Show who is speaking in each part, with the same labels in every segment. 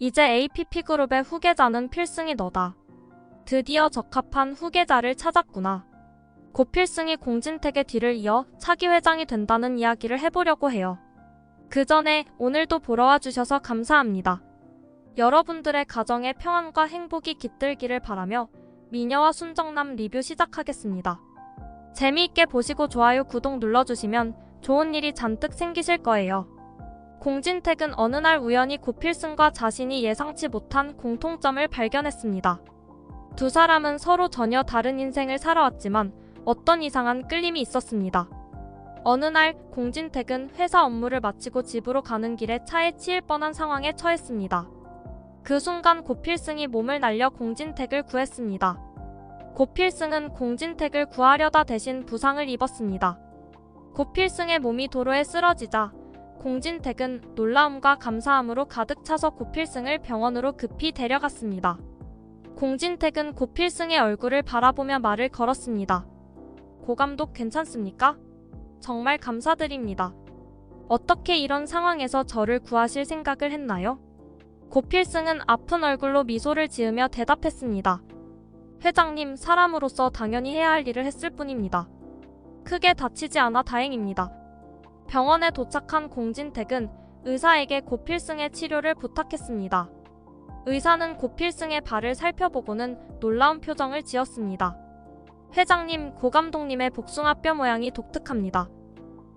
Speaker 1: 이제 APP그룹의 후계자는 필승이 너다. 드디어 적합한 후계자를 찾았구나. 고필승이 공진택의 뒤를 이어 차기 회장이 된다는 이야기를 해보려고 해요. 그 전에 오늘도 보러 와주셔서 감사합니다. 여러분들의 가정의 평안과 행복이 깃들기를 바라며 미녀와 순정남 리뷰 시작하겠습니다. 재미있게 보시고 좋아요, 구독 눌러주시면 좋은 일이 잔뜩 생기실 거예요. 공진택은 어느 날 우연히 고필승과 자신이 예상치 못한 공통점을 발견했습니다. 두 사람은 서로 전혀 다른 인생을 살아왔지만 어떤 이상한 끌림이 있었습니다. 어느 날 공진택은 회사 업무를 마치고 집으로 가는 길에 차에 치일 뻔한 상황에 처했습니다. 그 순간 고필승이 몸을 날려 공진택을 구했습니다. 고필승은 공진택을 구하려다 대신 부상을 입었습니다. 고필승의 몸이 도로에 쓰러지자 공진택은 놀라움과 감사함으로 가득 차서 고필승을 병원으로 급히 데려갔습니다. 공진택은 고필승의 얼굴을 바라보며 말을 걸었습니다. 고 감독 괜찮습니까? 정말 감사드립니다. 어떻게 이런 상황에서 저를 구하실 생각을 했나요? 고필승은 아픈 얼굴로 미소를 지으며 대답했습니다. 회장님, 사람으로서 당연히 해야 할 일을 했을 뿐입니다. 크게 다치지 않아 다행입니다. 병원에 도착한 공진택은 의사에게 고필승의 치료를 부탁했습니다. 의사는 고필승의 발을 살펴보고는 놀라운 표정을 지었습니다. 회장님, 고 감독님의 복숭아뼈 모양이 독특합니다.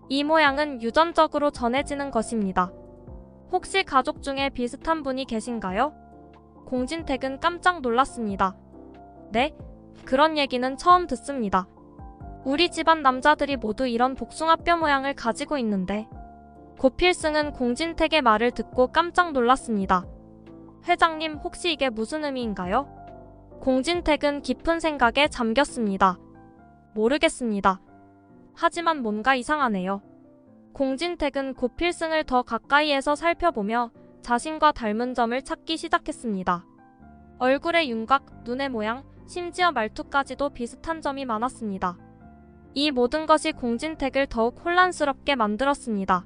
Speaker 1: 이 모양은 유전적으로 전해지는 것입니다. 혹시 가족 중에 비슷한 분이 계신가요? 공진택은 깜짝 놀랐습니다. 네? 그런 얘기는 처음 듣습니다. 우리 집안 남자들이 모두 이런 복숭아뼈 모양을 가지고 있는데. 고필승은 공진택의 말을 듣고 깜짝 놀랐습니다. 회장님, 혹시 이게 무슨 의미인가요? 공진택은 깊은 생각에 잠겼습니다. 모르겠습니다. 하지만 뭔가 이상하네요. 공진택은 고필승을 더 가까이에서 살펴보며 자신과 닮은 점을 찾기 시작했습니다. 얼굴의 윤곽, 눈의 모양, 심지어 말투까지도 비슷한 점이 많았습니다. 이 모든 것이 공진택을 더욱 혼란스럽게 만들었습니다.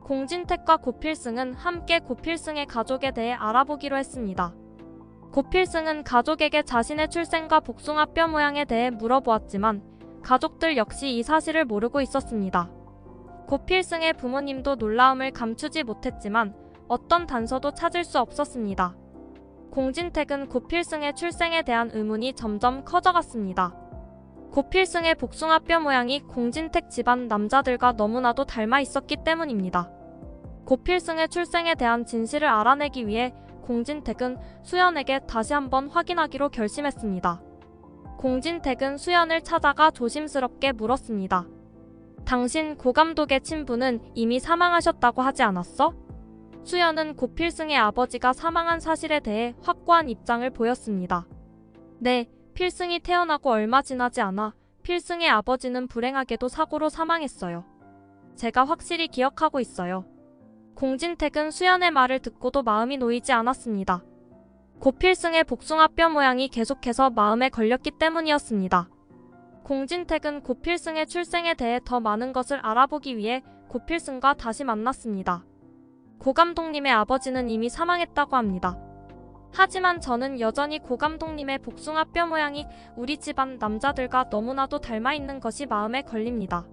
Speaker 1: 공진택과 고필승은 함께 고필승의 가족에 대해 알아보기로 했습니다. 고필승은 가족에게 자신의 출생과 복숭아뼈 모양에 대해 물어보았지만 가족들 역시 이 사실을 모르고 있었습니다. 고필승의 부모님도 놀라움을 감추지 못했지만 어떤 단서도 찾을 수 없었습니다. 공진택은 고필승의 출생에 대한 의문이 점점 커져갔습니다. 고필승의 복숭아뼈 모양이 공진택 집안 남자들과 너무나도 닮아 있었기 때문입니다. 고필승의 출생에 대한 진실을 알아내기 위해 공진택은 수연에게 다시 한번 확인하기로 결심했습니다. 공진택은 수연을 찾아가 조심스럽게 물었습니다. 당신 고 감독의 친부는 이미 사망하셨다고 하지 않았어? 수연은 고필승의 아버지가 사망한 사실에 대해 확고한 입장을 보였습니다. 네, 필승이 태어나고 얼마 지나지 않아 필승의 아버지는 불행하게도 사고로 사망했어요. 제가 확실히 기억하고 있어요. 공진택은 수연의 말을 듣고도 마음이 놓이지 않았습니다. 고필승의 복숭아뼈 모양이 계속해서 마음에 걸렸기 때문이었습니다. 공진택은 고필승의 출생에 대해 더 많은 것을 알아보기 위해 고필승과 다시 만났습니다. 고 감독님의 아버지는 이미 사망했다고 합니다. 하지만 저는 여전히 고 감독님의 복숭아뼈 모양이 우리 집안 남자들과 너무나도 닮아 있는 것이 마음에 걸립니다.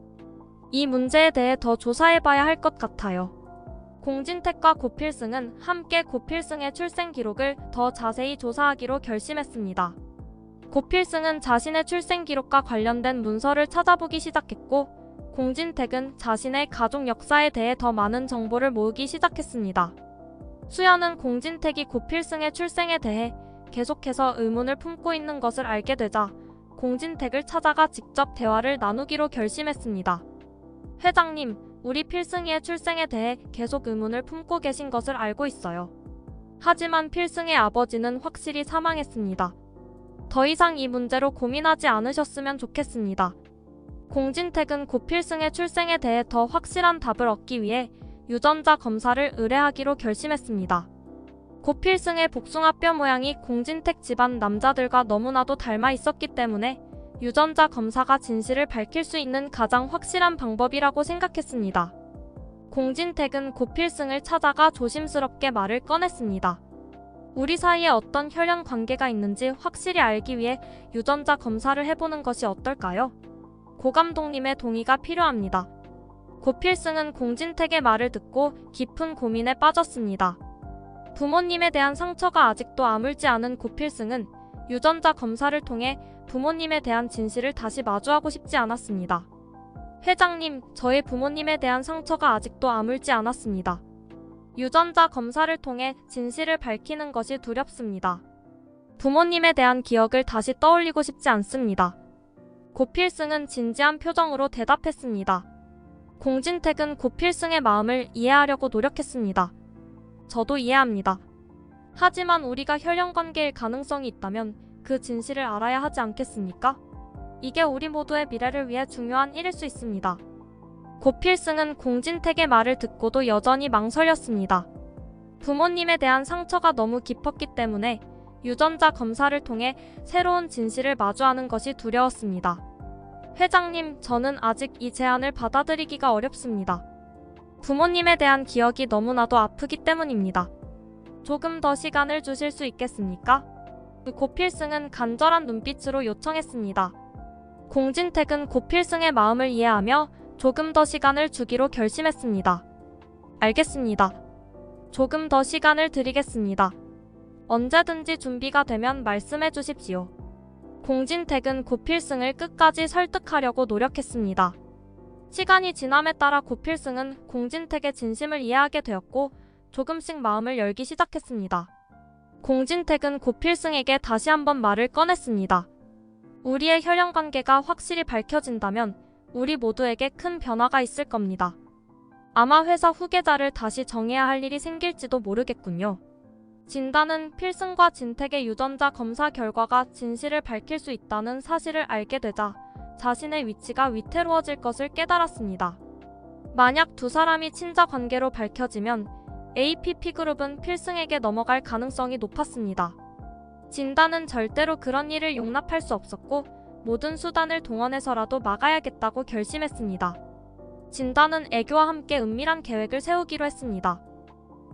Speaker 1: 이 문제에 대해 더 조사해봐야 할 것 같아요. 공진택과 고필승은 함께 고필승의 출생 기록을 더 자세히 조사하기로 결심했습니다. 고필승은 자신의 출생 기록과 관련된 문서를 찾아보기 시작했고, 공진택은 자신의 가족 역사에 대해 더 많은 정보를 모으기 시작했습니다. 수연은 공진택이 고필승의 출생에 대해 계속해서 의문을 품고 있는 것을 알게 되자 공진택을 찾아가 직접 대화를 나누기로 결심했습니다. 회장님, 우리 필승이의 출생에 대해 계속 의문을 품고 계신 것을 알고 있어요. 하지만 필승의 아버지는 확실히 사망했습니다. 더 이상 이 문제로 고민하지 않으셨으면 좋겠습니다. 공진택은 고필승의 출생에 대해 더 확실한 답을 얻기 위해 유전자 검사를 의뢰하기로 결심했습니다. 고필승의 복숭아뼈 모양이 공진택 집안 남자들과 너무나도 닮아 있었기 때문에 유전자 검사가 진실을 밝힐 수 있는 가장 확실한 방법이라고 생각했습니다. 공진택은 고필승을 찾아가 조심스럽게 말을 꺼냈습니다. 우리 사이에 어떤 혈연 관계가 있는지 확실히 알기 위해 유전자 검사를 해보는 것이 어떨까요? 고 감독님의 동의가 필요합니다. 고 필승은 공진택의 말을 듣고 깊은 고민에 빠졌습니다. 부모님에 대한 상처가 아직도 아물지 않은 고 필승은 유전자 검사를 통해 부모님에 대한 진실을 다시 마주하고 싶지 않았습니다. 회장님, 저의 부모님에 대한 상처가 아직도 아물지 않았습니다. 유전자 검사를 통해 진실을 밝히는 것이 두렵습니다. 부모님에 대한 기억을 다시 떠올리고 싶지 않습니다. 고 필승은 진지한 표정으로 대답했습니다. 공진택은 고 필승의 마음을 이해하려고 노력했습니다. 저도 이해합니다. 하지만 우리가 혈연관계일 가능성이 있다면 그 진실을 알아야 하지 않겠습니까? 이게 우리 모두의 미래를 위해 중요한 일일 수 있습니다. 고 필승은 공진택의 말을 듣고도 여전히 망설였습니다. 부모님에 대한 상처가 너무 깊었기 때문에 유전자 검사를 통해 새로운 진실을 마주하는 것이 두려웠습니다. 회장님, 저는 아직 이 제안을 받아들이기가 어렵습니다. 부모님에 대한 기억이 너무나도 아프기 때문입니다. 조금 더 시간을 주실 수 있겠습니까? 고 필승은 간절한 눈빛으로 요청했습니다. 공진택은 고 필승의 마음을 이해하며 조금 더 시간을 주기로 결심했습니다. 알겠습니다. 조금 더 시간을 드리겠습니다. 언제든지 준비가 되면 말씀해 주십시오. 공진택은 고 필승을 끝까지 설득하려고 노력했습니다. 시간이 지남에 따라 고 필승은 공진택의 진심을 이해하게 되었고 조금씩 마음을 열기 시작했습니다. 공진택은 고 필승에게 다시 한번 말을 꺼냈습니다. 우리의 혈연관계가 확실히 밝혀진다면 우리 모두에게 큰 변화가 있을 겁니다. 아마 회사 후계자를 다시 정해야 할 일이 생길지도 모르겠군요. 진단은 필승과 진택의 유전자 검사 결과가 진실을 밝힐 수 있다는 사실을 알게 되자 자신의 위치가 위태로워질 것을 깨달았습니다. 만약 두 사람이 친자 관계로 밝혀지면 APP그룹은 필승에게 넘어갈 가능성이 높았습니다. 진단은 절대로 그런 일을 용납할 수 없었고 모든 수단을 동원해서라도 막아야겠다고 결심했습니다. 진단은 애교와 함께 은밀한 계획을 세우기로 했습니다.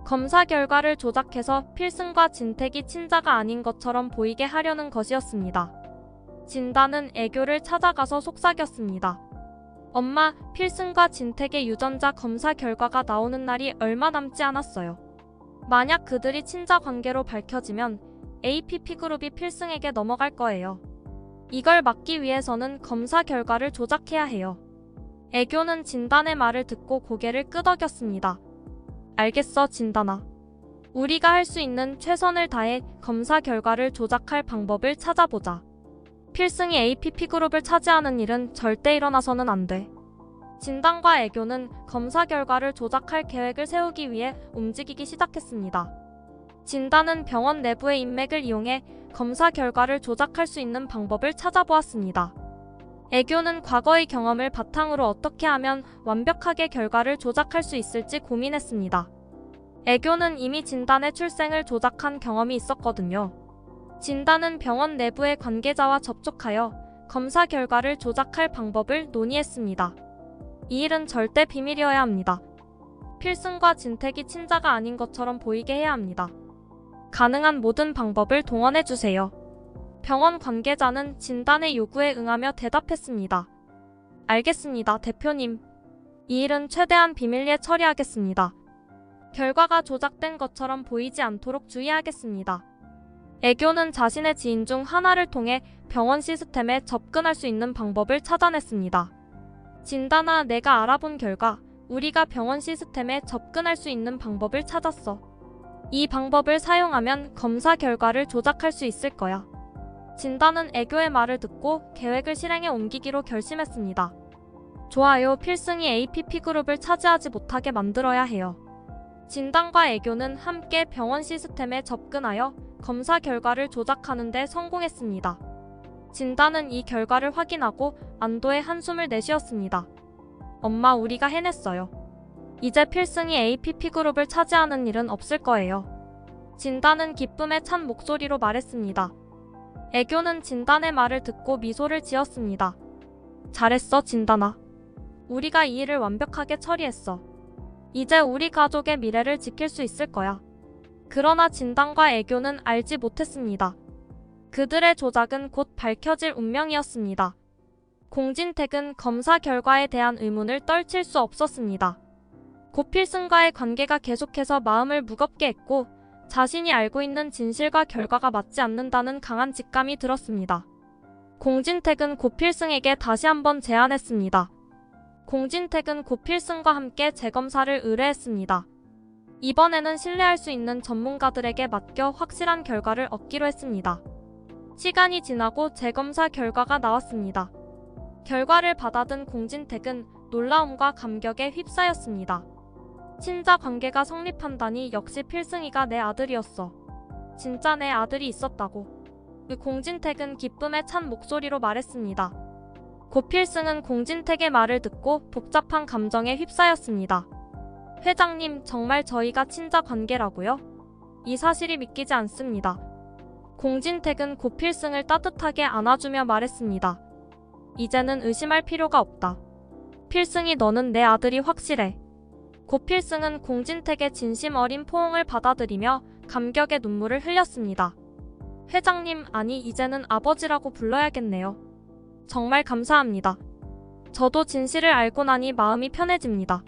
Speaker 1: 검사 결과를 조작해서 필승과 진택이 친자가 아닌 것처럼 보이게 하려는 것이었습니다. 진단은 애교를 찾아가서 속삭였습니다. 엄마, 필승과 진택의 유전자 검사 결과가 나오는 날이 얼마 남지 않았어요. 만약 그들이 친자 관계로 밝혀지면 APP그룹이 필승에게 넘어갈 거예요. 이걸 막기 위해서는 검사 결과를 조작해야 해요. 애교는 진단의 말을 듣고 고개를 끄덕였습니다. 알겠어, 진단아. 우리가 할 수 있는 최선을 다해 검사 결과를 조작할 방법을 찾아보자. 필승이 APP그룹을 차지하는 일은 절대 일어나서는 안 돼. 진단과 애교는 검사 결과를 조작할 계획을 세우기 위해 움직이기 시작했습니다. 진단은 병원 내부의 인맥을 이용해 검사 결과를 조작할 수 있는 방법을 찾아보았습니다. 애교는 과거의 경험을 바탕으로 어떻게 하면 완벽하게 결과를 조작할 수 있을지 고민했습니다. 애교는 이미 진단의 출생을 조작한 경험이 있었거든요. 진단은 병원 내부의 관계자와 접촉하여 검사 결과를 조작할 방법을 논의했습니다. 이 일은 절대 비밀이어야 합니다. 필승과 진택이 친자가 아닌 것처럼 보이게 해야 합니다. 가능한 모든 방법을 동원해주세요. 병원 관계자는 진단의 요구에 응하며 대답했습니다. 알겠습니다, 대표님. 이 일은 최대한 비밀리에 처리하겠습니다. 결과가 조작된 것처럼 보이지 않도록 주의하겠습니다. 애교는 자신의 지인 중 하나를 통해 병원 시스템에 접근할 수 있는 방법을 찾아냈습니다. 진단아, 내가 알아본 결과 우리가 병원 시스템에 접근할 수 있는 방법을 찾았어. 이 방법을 사용하면 검사 결과를 조작할 수 있을 거야. 진단은 애교의 말을 듣고 계획을 실행에 옮기기로 결심했습니다. 좋아요, 필승이 APP그룹을 차지하지 못하게 만들어야 해요. 진단과 애교는 함께 병원 시스템에 접근하여 검사 결과를 조작하는 데 성공했습니다. 진단은 이 결과를 확인하고 안도의 한숨을 내쉬었습니다. 엄마, 우리가 해냈어요. 이제 필승이 APP그룹을 차지하는 일은 없을 거예요. 진단은 기쁨에 찬 목소리로 말했습니다. 애교는 진단의 말을 듣고 미소를 지었습니다. 잘했어, 진단아. 우리가 이 일을 완벽하게 처리했어. 이제 우리 가족의 미래를 지킬 수 있을 거야. 그러나 진단과 애교는 알지 못했습니다. 그들의 조작은 곧 밝혀질 운명이었습니다. 공진택은 검사 결과에 대한 의문을 떨칠 수 없었습니다. 고필승과의 관계가 계속해서 마음을 무겁게 했고 자신이 알고 있는 진실과 결과가 맞지 않는다는 강한 직감이 들었습니다. 공진택은 고필승에게 다시 한번 제안했습니다. 공진택은 고필승과 함께 재검사를 의뢰했습니다. 이번에는 신뢰할 수 있는 전문가들에게 맡겨 확실한 결과를 얻기로 했습니다. 시간이 지나고 재검사 결과가 나왔습니다. 결과를 받아든 공진택은 놀라움과 감격에 휩싸였습니다. 친자 관계가 성립한다니 역시 필승이가 내 아들이었어. 진짜 내 아들이 있었다고. 공진택은 기쁨에 찬 목소리로 말했습니다. 고필승은 공진택의 말을 듣고 복잡한 감정에 휩싸였습니다. 회장님, 정말 저희가 친자 관계라고요? 이 사실이 믿기지 않습니다. 공진택은 고필승을 따뜻하게 안아주며 말했습니다. 이제는 의심할 필요가 없다. 필승이, 너는 내 아들이 확실해. 고필승은 공진택의 진심 어린 포옹을 받아들이며 감격의 눈물을 흘렸습니다. 회장님, 아니 이제는 아버지라고 불러야겠네요. 정말 감사합니다. 저도 진실을 알고 나니 마음이 편해집니다.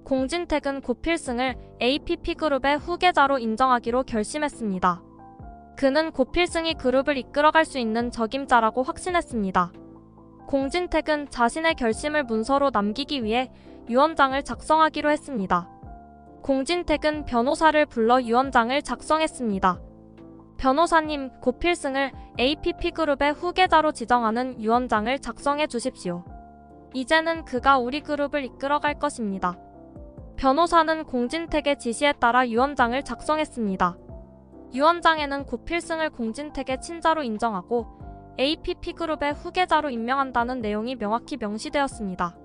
Speaker 1: 공진택은 고필승을 APP그룹의 후계자로 인정하기로 결심했습니다. 그는 고필승이 그룹을 이끌어갈 수 있는 적임자라고 확신했습니다. 공진택은 자신의 결심을 문서로 남기기 위해 유언장을 작성하기로 했습니다. 공진택은 변호사를 불러 유언장을 작성했습니다. 변호사님, 고필승을 APP그룹의 후계자로 지정하는 유언장을 작성해 주십시오. 이제는 그가 우리 그룹을 이끌어갈 것입니다. 변호사는 공진택의 지시에 따라 유언장을 작성했습니다. 유언장에는 고필승을 공진택의 친자로 인정하고 APP그룹의 후계자로 임명한다는 내용이 명확히 명시되었습니다.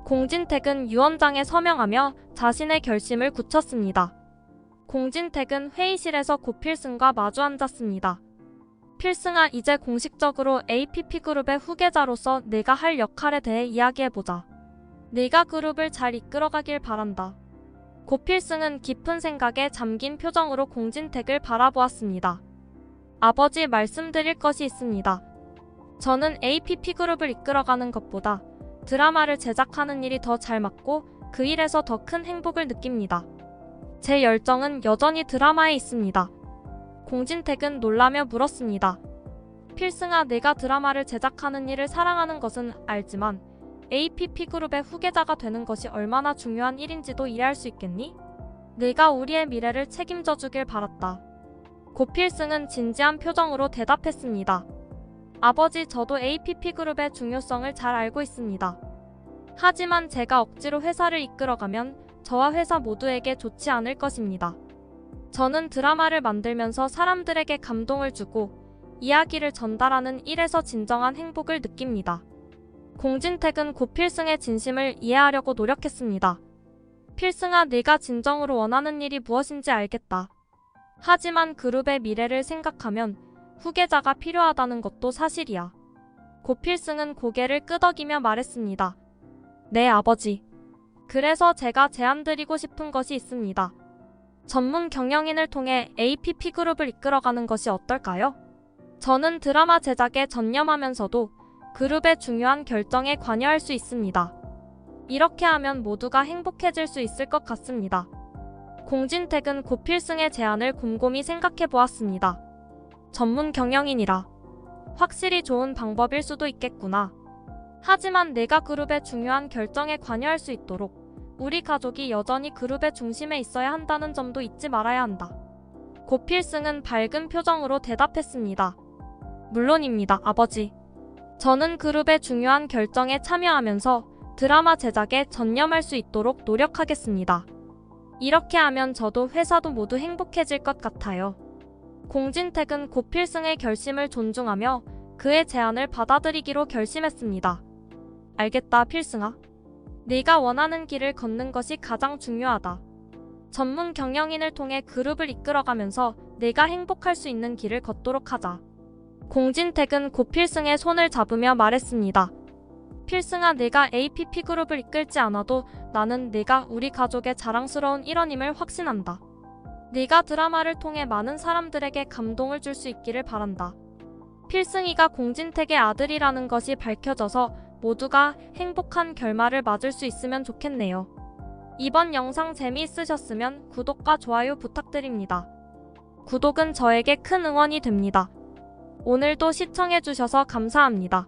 Speaker 1: 공진택은 유언장에 서명하며 자신의 결심을 굳혔습니다. 공진택은 회의실에서 고필승과 마주 앉았습니다. 필승아, 이제 공식적으로 APP그룹의 후계자로서 내가 할 역할에 대해 이야기해보자. 네가 그룹을 잘 이끌어가길 바란다. 고필승은 깊은 생각에 잠긴 표정으로 공진택을 바라보았습니다. 아버지, 말씀드릴 것이 있습니다. 저는 APP그룹을 이끌어가는 것보다 드라마를 제작하는 일이 더 잘 맞고 그 일에서 더 큰 행복을 느낍니다. 제 열정은 여전히 드라마에 있습니다. 공진택은 놀라며 물었습니다. 필승아, 내가 드라마를 제작하는 일을 사랑하는 것은 알지만 APP그룹의 후계자가 되는 것이 얼마나 중요한 일인지도 이해할 수 있겠니? 네가 우리의 미래를 책임져 주길 바랐다. 고필승은 진지한 표정으로 대답했습니다. 아버지, 저도 APP그룹의 중요성을 잘 알고 있습니다. 하지만 제가 억지로 회사를 이끌어가면 저와 회사 모두에게 좋지 않을 것입니다. 저는 드라마를 만들면서 사람들에게 감동을 주고 이야기를 전달하는 일에서 진정한 행복을 느낍니다. 공진택은 고필승의 진심을 이해하려고 노력했습니다. 필승아, 네가 진정으로 원하는 일이 무엇인지 알겠다. 하지만 그룹의 미래를 생각하면 후계자가 필요하다는 것도 사실이야. 고필승은 고개를 끄덕이며 말했습니다. 네, 아버지. 그래서 제가 제안드리고 싶은 것이 있습니다. 전문 경영인을 통해 APP그룹을 이끌어가는 것이 어떨까요? 저는 드라마 제작에 전념하면서도 그룹의 중요한 결정에 관여할 수 있습니다. 이렇게 하면 모두가 행복해질 수 있을 것 같습니다. 공진택은 고필승의 제안을 곰곰이 생각해 보았습니다. 전문 경영인이라 확실히 좋은 방법일 수도 있겠구나. 하지만 내가 그룹의 중요한 결정에 관여할 수 있도록 우리 가족이 여전히 그룹의 중심에 있어야 한다는 점도 잊지 말아야 한다. 고필승은 밝은 표정으로 대답했습니다. 물론입니다, 아버지. 저는 그룹의 중요한 결정에 참여하면서 드라마 제작에 전념할 수 있도록 노력하겠습니다. 이렇게 하면 저도 회사도 모두 행복해질 것 같아요. 공진택은 고필승의 결심을 존중하며 그의 제안을 받아들이기로 결심했습니다. 알겠다, 필승아. 네가 원하는 길을 걷는 것이 가장 중요하다. 전문 경영인을 통해 그룹을 이끌어가면서 내가 행복할 수 있는 길을 걷도록 하자. 공진택은 고필승의 손을 잡으며 말했습니다. 필승아, 내가 APP그룹을 이끌지 않아도 나는 내가 우리 가족의 자랑스러운 일원임을 확신한다. 네가 드라마를 통해 많은 사람들에게 감동을 줄 수 있기를 바란다. 필승이가 공진택의 아들이라는 것이 밝혀져서 모두가 행복한 결말을 맞을 수 있으면 좋겠네요. 이번 영상 재미있으셨으면 구독과 좋아요 부탁드립니다. 구독은 저에게 큰 응원이 됩니다. 오늘도 시청해주셔서 감사합니다.